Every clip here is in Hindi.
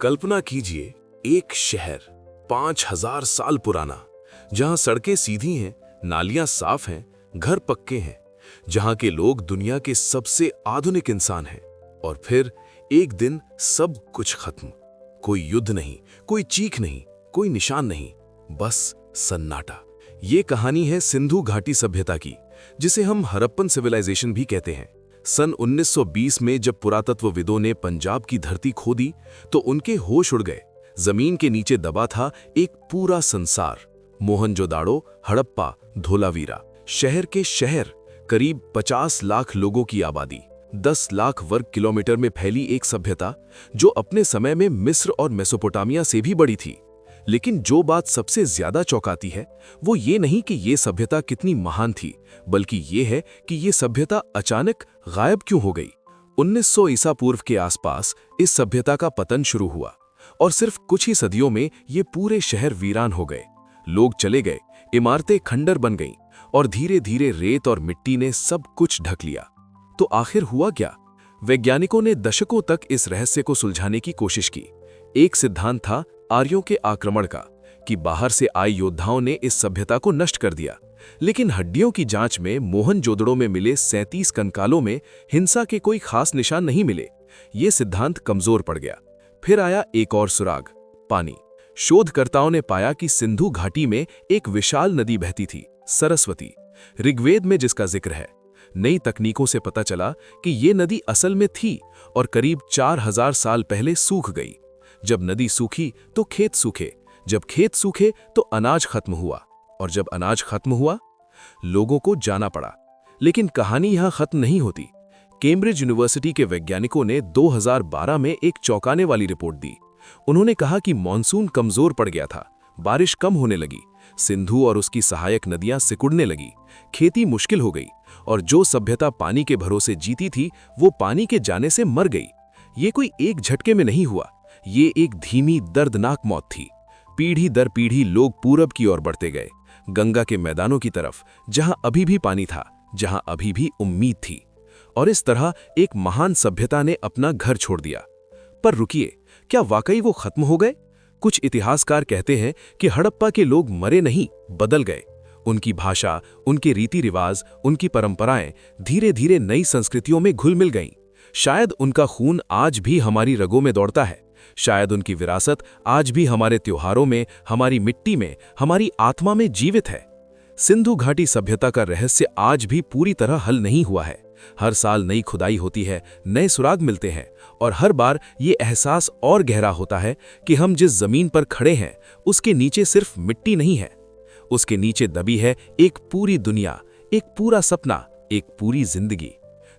कल्पना कीजिए, एक शहर 5000 साल पुराना, जहां सड़कें सीधी हैं, नालियां साफ हैं, घर पक्के हैं, जहां के लोग दुनिया के सबसे आधुनिक इंसान हैं। और फिर एक दिन सब कुछ खत्म। कोई युद्ध नहीं, कोई चीख नहीं, कोई निशान नहीं, बस सन्नाटा। ये कहानी है सिंधु घाटी सभ्यता की, जिसे हम हड़प्पन सिविलाइजेशन भी कहते हैं। सन 1920 में जब पुरातत्वविदों ने पंजाब की धरती खोदी तो उनके होश उड़ गए। जमीन के नीचे दबा था एक पूरा संसार। मोहनजोदाड़ो, हड़प्पा, धोलावीरा, शहर के शहर, करीब 50 लाख लोगों की आबादी, 10 लाख वर्ग किलोमीटर में फैली एक सभ्यता जो अपने समय में मिस्र और मेसोपोटामिया से भी बड़ी थी। लेकिन जो बात सबसे ज्यादा चौंकाती है वो ये नहीं कि ये सभ्यता कितनी महान थी, बल्कि ये है कि ये सभ्यता अचानक गायब क्यों हो गई। 1900 ईसा पूर्व के आसपास इस सभ्यता का पतन शुरू हुआ और सिर्फ कुछ ही सदियों में ये पूरे शहर वीरान हो गए। लोग चले गए, इमारतें खंडर बन गईं और धीरे धीरे रेत और मिट्टी ने सब कुछ ढक लिया। तो आखिर हुआ क्या? वैज्ञानिकों ने दशकों तक इस रहस्य को सुलझाने की कोशिश की। एक सिद्धांत था आर्यों के आक्रमण का, कि बाहर से आए योद्धाओं ने इस सभ्यता को नष्ट कर दिया। लेकिन हड्डियों की जांच में मोहनजोदड़ो में मिले 37 कंकालों में हिंसा के कोई खास निशान नहीं मिले। ये सिद्धांत कमजोर पड़ गया। फिर आया एक और सुराग, पानी। शोधकर्ताओं ने पाया कि सिंधु घाटी में एक विशाल नदी बहती थी, सरस्वती, ऋग्वेद में जिसका जिक्र है। नई तकनीकों से पता चला कि ये नदी असल में थी और करीब 4000 साल पहले सूख गई। जब नदी सूखी तो खेत सूखे, जब खेत सूखे तो अनाज खत्म हुआ, और जब अनाज खत्म हुआ लोगों को जाना पड़ा। लेकिन कहानी यहां खत्म नहीं होती। कैम्ब्रिज यूनिवर्सिटी के वैज्ञानिकों ने 2012 में एक चौंकाने वाली रिपोर्ट दी। उन्होंने कहा कि मॉनसून कमजोर पड़ गया था, बारिश कम होने लगी, सिंधु और उसकी सहायक नदियां सिकुड़ने लगी, खेती मुश्किल हो गई, और जो सभ्यता पानी के भरोसे जीती थी वो पानी के जाने से मर गई। ये कोई एक झटके में नहीं हुआ, ये एक धीमी दर्दनाक मौत थी। पीढ़ी दर पीढ़ी लोग पूरब की ओर बढ़ते गए, गंगा के मैदानों की तरफ, जहां अभी भी पानी था, जहां अभी भी उम्मीद थी। और इस तरह एक महान सभ्यता ने अपना घर छोड़ दिया। पर रुकिए, क्या वाकई वो खत्म हो गए? कुछ इतिहासकार कहते हैं कि हड़प्पा के लोग मरे नहीं, बदल गए। उनकी भाषा, उनके रीति रिवाज, उनकी परंपराएं धीरे धीरे नई संस्कृतियों में घुल मिल गईं। शायद उनका खून आज भी हमारी रगों में दौड़ता है, शायद उनकी विरासत आज भी हमारे त्योहारों में, हमारी मिट्टी में, हमारी आत्मा में जीवित है। सिंधु घाटी सभ्यता का रहस्य आज भी पूरी तरह हल नहीं हुआ है। हर साल नई खुदाई होती है, नए सुराग मिलते हैं, और हर बार ये एहसास और गहरा होता है कि हम जिस जमीन पर खड़े हैं उसके नीचे सिर्फ मिट्टी नहीं है, उसके नीचे दबी है एक पूरी दुनिया, एक पूरा सपना, एक पूरी जिंदगी,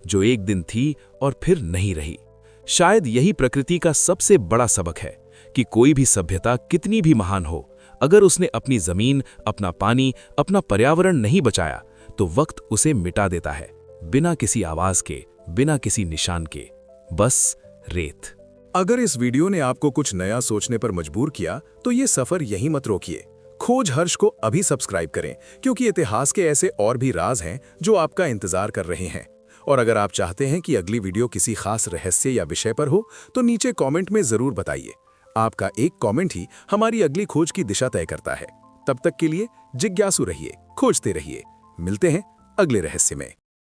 जो एक दिन थी और फिर नहीं रही। शायद यही प्रकृति का सबसे बड़ा सबक है कि कोई भी सभ्यता कितनी भी महान हो, अगर उसने अपनी जमीन, अपना पानी, अपना पर्यावरण नहीं बचाया तो वक्त उसे मिटा देता है, बिना किसी आवाज के, बिना किसी निशान के, बस रेत। अगर इस वीडियो ने आपको कुछ नया सोचने पर मजबूर किया तो ये सफर यहीं मत रोकिए। खोज हर्ष को अभी सब्सक्राइब करें, क्योंकि इतिहास के ऐसे और भी राज हैं जो आपका इंतजार कर रहे हैं। और अगर आप चाहते हैं कि अगली वीडियो किसी खास रहस्य या विषय पर हो तो नीचे कमेंट में जरूर बताइए। आपका एक कमेंट ही हमारी अगली खोज की दिशा तय करता है। तब तक के लिए जिज्ञासु रहिए, खोजते रहिए। मिलते हैं अगले रहस्य में।